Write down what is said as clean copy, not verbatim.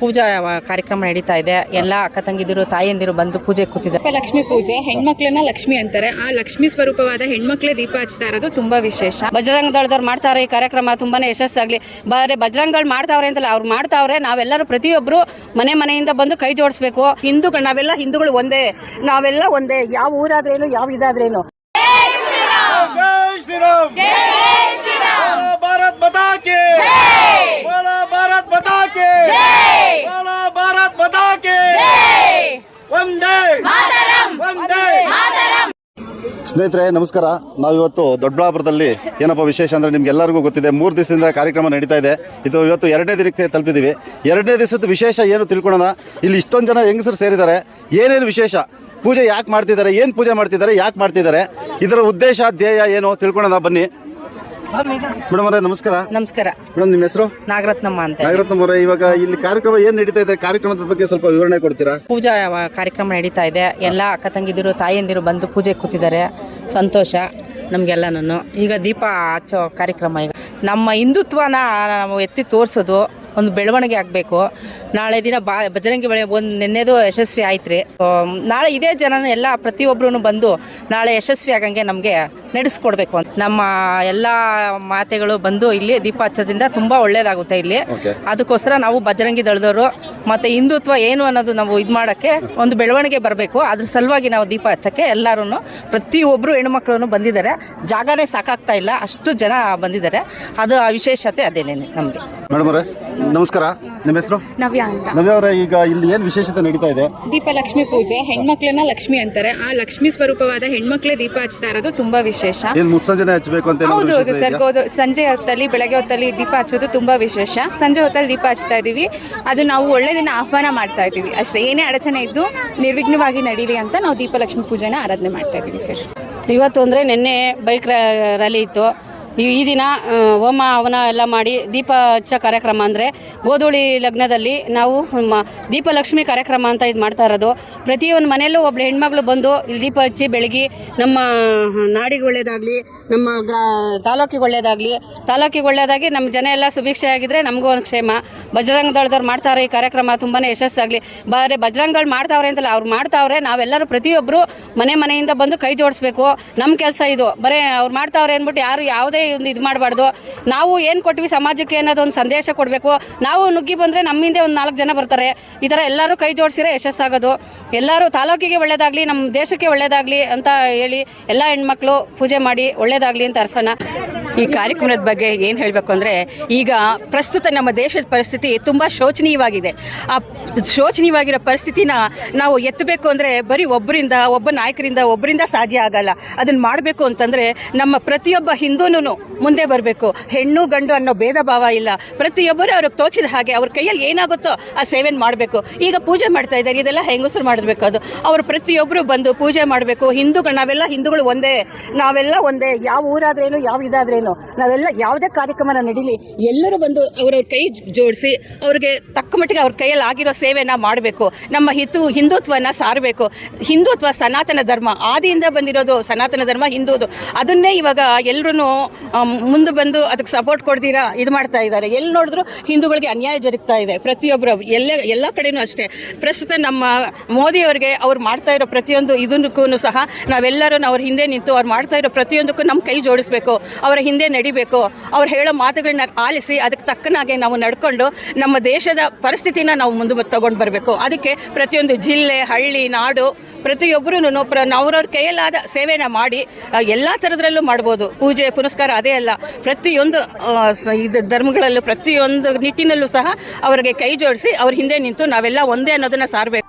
ಪೂಜಾ ಕಾರ್ಯಕ್ರಮ ನಡೀತಾ ಇದೆ. ಎಲ್ಲ ಅಕ್ಕ ತಂಗಿದಿರು ತಾಯಿಯಂದಿರು ಬಂದು ಪೂಜೆ ಕೂತಿದ್ದಾರೆ. ಲಕ್ಷ್ಮೀ ಪೂಜೆ, ಹೆಣ್ಮಕ್ಳನ್ನ ಲಕ್ಷ್ಮಿ ಅಂತಾರೆ. ಆ ಲಕ್ಷ್ಮಿ ಸ್ವರೂಪವಾದ ಹೆಣ್ಮಕ್ಳೇ ದೀಪ ಹಚ್ತಾ ಇರೋದು ತುಂಬಾ ವಿಶೇಷ. ಬಜರಂಗ ದಳದವ್ರು ಮಾಡ್ತಾರೆ ಈ ಕಾರ್ಯಕ್ರಮ ತುಂಬಾನೇ ಯಶಸ್ಸಾಗ್ಲಿ. ಬರೀ ಬಜರಂಗ ದಳ ಮಾಡ್ತಾವ್ರೆ ಅಂತಲ್ಲ, ಅವ್ರು ಮಾಡ್ತಾವ್ರೆ. ನಾವೆಲ್ಲರೂ ಪ್ರತಿಯೊಬ್ರು ಮನೆಯಿಂದ ಬಂದು ಕೈ ಜೋಡಿಸ್ಬೇಕು. ಹಿಂದೂಗಳು ನಾವೆಲ್ಲ ಹಿಂದೂಗಳು ಒಂದೇ, ನಾವೆಲ್ಲ ಒಂದೇ. ಯಾವ ಊರಾದ್ರೇನು ಯಾವ ಇದಾದ್ರೇನು. भारत माता की बोलो, भारत माता की बोलो, भारत माता की वंदे मातरम, वंदे मातरम. ಸ್ನೇಹಿತರೆ ನಮಸ್ಕಾರ. ನಾವಿವತ್ತು ದೊಡ್ಡಬಳ್ಳಾಪುರದಲ್ಲಿ ಏನಪ್ಪ ವಿಶೇಷ ಅಂದರೆ ನಿಮ್ಗೆಲ್ಲರಿಗೂ ಗೊತ್ತಿದೆ, 3 ದಿವಸದಿಂದ ಕಾರ್ಯಕ್ರಮ ನಡೀತಾ ಇದೆ. ಇದು ಇವತ್ತು 2ನೇ ದಿನಕ್ಕೆ ತಲುಪಿದ್ದೀವಿ. 2ನೇ ದಿವಸದ ವಿಶೇಷ ಏನು ತಿಳ್ಕೊಳ್ಳೋಣ. ಇಲ್ಲಿ ಇಷ್ಟೊಂದು ಜನ ಹೆಂಗಸರು ಸೇರಿದ್ದಾರೆ. ಏನೇನು ವಿಶೇಷ, ಪೂಜೆ ಯಾಕೆ ಮಾಡ್ತಿದ್ದಾರೆ, ಏನು ಪೂಜೆ ಮಾಡ್ತಿದ್ದಾರೆ, ಯಾಕೆ ಮಾಡ್ತಿದ್ದಾರೆ, ಇದರ ಉದ್ದೇಶ ಧ್ಯೇಯ ಏನು ತಿಳ್ಕೊಳ್ಳೋಣ ಬನ್ನಿ. ಮೇಡಮ್ ಅವರೇ ನಮಸ್ಕಾರ. ನಮಸ್ಕಾರ ಮೇಡಮ್, ನಿಮ್ಮ ಹೆಸರು? ನಾಗರತ್ನಮ್ಮ ಅಂತ. ನಾಗರತ್ನಮ್ಮ ಅವರೇ, ಇವಾಗ ಇಲ್ಲಿ ಕಾರ್ಯಕ್ರಮ ಏನು ನಡೀತಾ ಇದೆ, ಕಾರ್ಯಕ್ರಮದ ಬಗ್ಗೆ ಸ್ವಲ್ಪ ವಿವರಣೆ ಕೊಡ್ತೀರಾ? ಪೂಜಾ ಕಾರ್ಯಕ್ರಮ ನಡೀತಾ ಇದೆ. ಎಲ್ಲ ಅಕ್ಕ ತಂಗಿದಿರು ತಾಯಿಯಂದಿರು ಬಂದು ಪೂಜೆ ಕೂತಿದ್ದಾರೆ. ಸಂತೋಷ ನಮಗೆಲ್ಲನೂ. ಈಗ ದೀಪ ಹಚ್ಚೋ ಕಾರ್ಯಕ್ರಮ. ಈಗ ನಮ್ಮ ಹಿಂದುತ್ವನ ನಾವು ಎತ್ತಿ ತೋರಿಸೋದು, ಒಂದು ಬೆಳವಣಿಗೆ ಆಗಬೇಕು. ನಾಳೆ ದಿನ ಬಜರಂಗಿ ಬಳೆ ಒಂದು ನೆನ್ನೆದು ಯಶಸ್ವಿ ಆಯ್ತು ರೀ. ನಾಳೆ ಇದೇ ಜನನ ಎಲ್ಲ ಪ್ರತಿಯೊಬ್ಬರೂ ಬಂದು ನಾಳೆ ಯಶಸ್ವಿ ಆಗಂಗೆ ನಮಗೆ ನಡೆಸ್ಕೊಡ್ಬೇಕು ಅಂತ ನಮ್ಮ ಎಲ್ಲ ಮಾತೆಗಳು ಬಂದು ಇಲ್ಲಿ ದೀಪ ಹಚ್ಚೋದ್ರಿಂದ ತುಂಬ ಒಳ್ಳೇದಾಗುತ್ತೆ ಇಲ್ಲಿ. ಅದಕ್ಕೋಸ್ಕರ ನಾವು ಬಜರಂಗಿ ದಳದವರು ಮತ್ತು ಹಿಂದುತ್ವ ಏನು ಅನ್ನೋದು ನಾವು ಇದು ಮಾಡೋಕ್ಕೆ ಒಂದು ಬೆಳವಣಿಗೆ ಬರಬೇಕು. ಅದ್ರ ಸಲುವಾಗಿ ನಾವು ದೀಪ ಹಚ್ಚೋಕ್ಕೆ ಎಲ್ಲರೂ ಪ್ರತಿಯೊಬ್ಬರು ಹೆಣ್ಮಕ್ಳು ಬಂದಿದ್ದಾರೆ. ಜಾಗನೇ ಸಾಕಾಗ್ತಾ ಇಲ್ಲ, ಅಷ್ಟು ಜನ ಬಂದಿದ್ದಾರೆ. ಅದು ಆ ವಿಶೇಷತೆ ಅದೇನೇನೆ ನಮಗೆ. ಮೇಡಮ್ ಅವರೇ ನಮಸ್ಕಾರ. ನಿಮ್ಮ ಹೆಸರು? ನವ್ಯ ಅಂತ. ನವ್ಯ ಅವರೇ, ಈಗ ಇಲ್ಲಿ ಏನು ವಿಶೇಷತೆ ನಡೀತಾ ಇದೆ? ದೀಪ ಲಕ್ಷ್ಮಿ ಪೂಜೆ, ಹೆಣ್ಮಕ್ಳನ್ನ ಲಕ್ಷ್ಮಿ ಅಂತಾರೆ. ಆ ಲಕ್ಷ್ಮಿ ಸ್ವರೂಪವಾದ ಹೆಣ್ಮಕ್ಳೇ ದೀಪ ಹಚ್ತಾ ಇರೋದು ತುಂಬಾ ವಿಶೇಷ. ಏನು ಮುಸ್ಸಂಜನೆ ಹಚ್ಚಬೇಕು ಅಂತ? ಹೌದು ಸರ್, ಸಂಜೆ ಹೊತ್ತಲ್ಲಿ ಬೆಳಗ್ಗೆ ಹೊತ್ತಲ್ಲಿ ದೀಪ ಹಚ್ಚೋದು ತುಂಬಾ ವಿಶೇಷ. ಸಂಜೆ ಹೊತ್ತಲ್ಲಿ ದೀಪ ಹಚ್ತಾ ಇದೀವಿ. ಅದು ನಾವು ಒಳ್ಳೆ ದಿನ ಆಹ್ವಾನ ಮಾಡ್ತಾ ಇದೀವಿ ಅಷ್ಟೇ. ಏನೇ ಅಡಚಣೆ ಇದ್ದು ನಿರ್ವಿಘ್ನವಾಗಿ ನಡೀಲಿ ಅಂತ ನಾವು ದೀಪ ಲಕ್ಷ್ಮಿ ಪೂಜೆನ ಆರಾಧನೆ ಮಾಡ್ತಾ ಇದೀವಿ ಸರ್. ಇವತ್ತು ಅಂದರೆ ನಿನ್ನೆ ಬೈಕ್ ರ್ಯಾಲಿ ಇತ್ತು. ಈ ದಿನ ಹೋಮ ಹವನ ಎಲ್ಲ ಮಾಡಿ ದೀಪ ಹಚ್ಚೋ ಕಾರ್ಯಕ್ರಮ ಅಂದರೆ ಗೋಧೂಳಿ ಲಗ್ನದಲ್ಲಿ ನಾವು ದೀಪಲಕ್ಷ್ಮಿ ಕಾರ್ಯಕ್ರಮ ಅಂತ ಇದು ಮಾಡ್ತಾ ಇರೋದು. ಪ್ರತಿಯೊಂದು ಮನೆಯಲ್ಲೂ ಒಬ್ಬಳು ಹೆಣ್ಮಗಳು ಬಂದು ಇಲ್ಲಿ ದೀಪ ಹಚ್ಚಿ ಬೆಳಗಿ ನಮ್ಮ ನಾಡಿಗೆ ಒಳ್ಳೇದಾಗಲಿ, ನಮ್ಮ ತಾಲೂಕಿಗೆ ಒಳ್ಳೇದಾಗಿ ನಮ್ಮ ಜನ ಎಲ್ಲ ಸುಭಿಕ್ಷೆ ಆಗಿದ್ರೆ ನಮಗೂ ಒಂದು ಕ್ಷೇಮ. ಬಜರಂಗ ದಳದವ್ರು ಮಾಡ್ತಾರೆ ಈ ಕಾರ್ಯಕ್ರಮ ತುಂಬಾ ಯಶಸ್ಸಾಗಲಿ. ಬರೀ ಬಜರಂಗ ದಳ ಮಾಡ್ತಾವ್ರೆ ಅಂತಲ್ಲ, ಅವ್ರು ಮಾಡ್ತಾವ್ರೆ. ನಾವೆಲ್ಲರೂ ಪ್ರತಿಯೊಬ್ಬರು ಮನೆಯಿಂದ ಬಂದು ಕೈ ಜೋಡಿಸ್ಬೇಕು. ನಮ್ಮ ಕೆಲಸ ಇದು. ಬರೀ ಅವ್ರು ಮಾಡ್ತಾವ್ರೆ ಅಂದ್ಬಿಟ್ಟು ಯಾರು ಯಾವುದೇ ಒಂದು ಇದು ಮಾಡಬಾರ್ದು. ನಾವು ಏನು ಕೊಟ್ವಿ ಸಮಾಜಕ್ಕೆ ಅನ್ನೋದು ಒಂದು ಸಂದೇಶ ಕೊಡಬೇಕು. ನಾವು ನುಗ್ಗಿ ಬಂದರೆ ನಮ್ಮಿಂದ ಒಂದು 4 ಜನ ಬರ್ತಾರೆ. ಈ ಥರ ಎಲ್ಲರೂ ಕೈ ಜೋಡಿಸಿದ್ರೆ ಯಶಸ್ಸಾಗೋದು. ಎಲ್ಲರೂ ತಾಲೂಕಿಗೆ ಒಳ್ಳೇದಾಗಲಿ, ನಮ್ಮ ದೇಶಕ್ಕೆ ಒಳ್ಳೇದಾಗಲಿ ಅಂತ ಹೇಳಿ ಎಲ್ಲ ಹೆಣ್ಮಕ್ಳು ಪೂಜೆ ಮಾಡಿ ಒಳ್ಳೇದಾಗಲಿ ಅಂತ ಅರ್ಸೋಣ. ಈ ಕಾರ್ಯಕ್ರಮದ ಬಗ್ಗೆ ಏನು ಹೇಳಬೇಕು ಅಂದರೆ, ಈಗ ಪ್ರಸ್ತುತ ನಮ್ಮ ದೇಶದ ಪರಿಸ್ಥಿತಿ ತುಂಬ ಶೋಚನೀಯವಾಗಿದೆ. ಆ ಶೋಚನೀಯವಾಗಿರೋ ಪರಿಸ್ಥಿತಿನ ನಾವು ಎತ್ತಬೇಕು ಅಂದರೆ ಬರೀ ಒಬ್ಬ ನಾಯಕರಿಂದ ಒಬ್ಬರಿಂದ ಸಾಧ್ಯ ಆಗಲ್ಲ. ಅದನ್ನು ಮಾಡಬೇಕು ಅಂತಂದರೆ ನಮ್ಮ ಪ್ರತಿಯೊಬ್ಬ ಹಿಂದೂನೂ ಮುಂದೆ ಬರಬೇಕು. ಹೆಣ್ಣು ಗಂಡು ಅನ್ನೋ ಭೇದ ಭಾವ ಇಲ್ಲ. ಪ್ರತಿಯೊಬ್ಬರು ಅವ್ರಿಗೆ ತೋಚಿದ ಹಾಗೆ ಅವ್ರ ಕೈಯಲ್ಲಿ ಏನಾಗುತ್ತೋ ಆ ಸೇವೆನ ಮಾಡಬೇಕು. ಈಗ ಪೂಜೆ ಮಾಡ್ತಾ ಇದ್ದಾರೆ, ಇದೆಲ್ಲ ಹೆಂಗಸರು ಮಾಡಬೇಕು. ಅದು ಅವರು ಪ್ರತಿಯೊಬ್ಬರು ಬಂದು ಪೂಜೆ ಮಾಡಬೇಕು. ನಾವೆಲ್ಲ ಹಿಂದೂಗಳು ಒಂದೇ, ನಾವೆಲ್ಲ ಒಂದೇ. ಯಾವ ಊರಾದ್ರೇನು ಯಾವ ಇದಾದ್ರೇನು, ನಾವೆಲ್ಲ ಯಾವುದೇ ಕಾರ್ಯಕ್ರಮನ ನಡೀಲಿ ಎಲ್ಲರೂ ಬಂದು ಅವ್ರವ್ರ ಕೈ ಜೋಡಿಸಿ ಅವ್ರಿಗೆ ತಕ್ಕ ಮಟ್ಟಿಗೆ ಅವ್ರ ಕೈಯಲ್ಲಿ ಆಗಿರೋ ಸೇವೆನ ಮಾಡಬೇಕು. ನಮ್ಮ ಹಿಂದುತ್ವನ ಸಾರಬೇಕು. ಹಿಂದುತ್ವ ಸನಾತನ ಧರ್ಮ, ಆದಿಯಿಂದ ಬಂದಿರೋದು ಸನಾತನ ಧರ್ಮ ಹಿಂದೂದು. ಅದನ್ನೇ ಇವಾಗ ಎಲ್ಲರೂ ಮುಂದೆ ಬಂದು ಅದಕ್ಕೆ ಸಪೋರ್ಟ್ ಕೊಡ್ದಿರಾ ಇದು ಮಾಡ್ತಾ ಇದ್ದಾರೆ. ಎಲ್ಲಿ ನೋಡಿದ್ರು ಹಿಂದೂಗಳಿಗೆ ಅನ್ಯಾಯ ಜರುಗ್ತಾ ಇದೆ. ಪ್ರತಿಯೊಬ್ಬರು ಎಲ್ಲ ಕಡೆನೂ ಅಷ್ಟೇ. ಪ್ರಸ್ತುತ ನಮ್ಮ ಮೋದಿಯವರಿಗೆ ಅವ್ರು ಮಾಡ್ತಾ ಇರೋ ಪ್ರತಿಯೊಂದು ಇದಕ್ಕೂ ಸಹ ನಾವೆಲ್ಲರೂ ಅವ್ರ ಹಿಂದೆ ನಿಂತು ಅವ್ರು ಮಾಡ್ತಾ ಇರೋ ಪ್ರತಿಯೊಂದಕ್ಕೂ ನಮ್ಮ ಕೈ ಜೋಡಿಸ್ಬೇಕು. ಅವರ ಹಿಂದೆ ನಡಿಬೇಕು. ಅವ್ರು ಹೇಳೋ ಮಾತುಗಳನ್ನ ಆಲಿಸಿ ಅದಕ್ಕೆ ತಕ್ಕನಾಗೆ ನಾವು ನಡ್ಕೊಂಡು ನಮ್ಮ ದೇಶದ ಪರಿಸ್ಥಿತಿನ ನಾವು ಮುಂದೆ ತಗೊಂಡು ಬರಬೇಕು. ಅದಕ್ಕೆ ಪ್ರತಿಯೊಂದು ಜಿಲ್ಲೆ, ಹಳ್ಳಿ, ನಾಡು ಪ್ರತಿಯೊಬ್ಬರೂ ಅವ್ರವ್ರ ಕೈಯಲ್ಲಾದ ಸೇವೆನ ಮಾಡಿ ಎಲ್ಲ ಥರದ್ರಲ್ಲೂ ಮಾಡ್ಬೋದು. ಪೂಜೆ ಪುನಸ್ಕಾರ ಅದೇ ಅಲ್ಲ, ಪ್ರತಿಯೊಂದು ಇದು ಧರ್ಮಗಳಲ್ಲೂ ಪ್ರತಿಯೊಂದು ನಿಟ್ಟಿನಲ್ಲೂ ಸಹ ಅವರಿಗೆ ಕೈ ಜೋಡಿಸಿ ಅವ್ರ ಹಿಂದೆ ನಿಂತು ನಾವೆಲ್ಲ ಒಂದೇ ಅನ್ನೋದನ್ನು ಸಾರಬೇಕು.